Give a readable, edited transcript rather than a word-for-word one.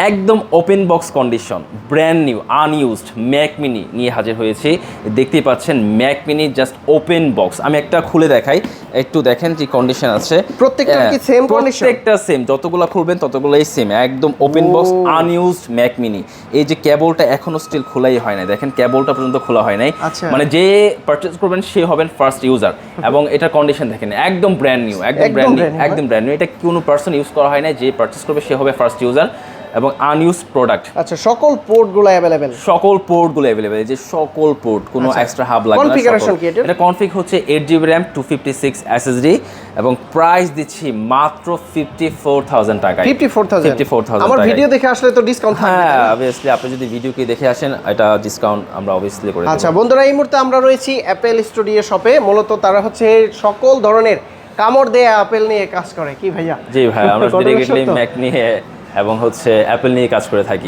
একদম open box condition, brand new unused Mac mini নিয়ে হাজির হয়েছে। দেখতেই পাচ্ছেন Mac mini just open box. আমি একটা খুলে দেখাই, একটু দেখেন যে কন্ডিশন আছে। প্রত্যেকটা কি সেম কন্ডিশন? প্রত্যেকটা সেম, যতগুলো খুলবেন ততগুলোই সেম, একদম open box unused Mac mini. এই যে কেবলটা এখনো স্টিল খোলাই হয় নাই, দেখেন কেবলটা পর্যন্ত খোলা হয় নাই। মানে যে পারচেজ করবেন সে হবেন ফার্স্ট ইউজার। এবং এটার কন্ডিশন দেখেন একদম ব্র্যান্ড নিউ, একদম ব্র্যান্ড নিউ, একদম ব্র্যান্ড নিউ। এটা কোনো পার্সন ইউজ করা হয় না, যে পারচেজ করবে সে হবে ফার্স্ট ইউজার এবং আনইউজ প্রোডাক্ট। আচ্ছা, সকল পোর্টগুলো अवेलेबल? সকল পোর্টগুলো अवेलेबल, যে সকল পোর্ট, কোনো এক্সট্রা হাব লাগবে না। কনফিগারেশন কি এটা? এটা কনফিগ হচ্ছে 8GB RAM 256 SSD এবং প্রাইস দিচ্ছি মাত্র 54,000 টাকায়। 54,000? আমার ভিডিও দেখে আসলে তো ডিসকাউন্ট থাকবে। হ্যাঁ, অবভিয়াসলি আপনি যদি ভিডিওকে দেখে আসেন এটা ডিসকাউন্ট আমরা অবভিয়াসলি করে দেব। আচ্ছা বন্ধুরা, এই মুহূর্তে আমরা রয়েছি অ্যাপেল স্টুডিও শপে। মূলত তারা হচ্ছে সকল ধরনের কামড় দেয়া অ্যাপেল নিয়ে কাজ করে, কি ভাইয়া? জি ভাই, আমরা ডেডিকেটলি ম্যাক নিয়ে এবং হচ্ছে অ্যাপেল নিয়ে কাজ করে থাকি।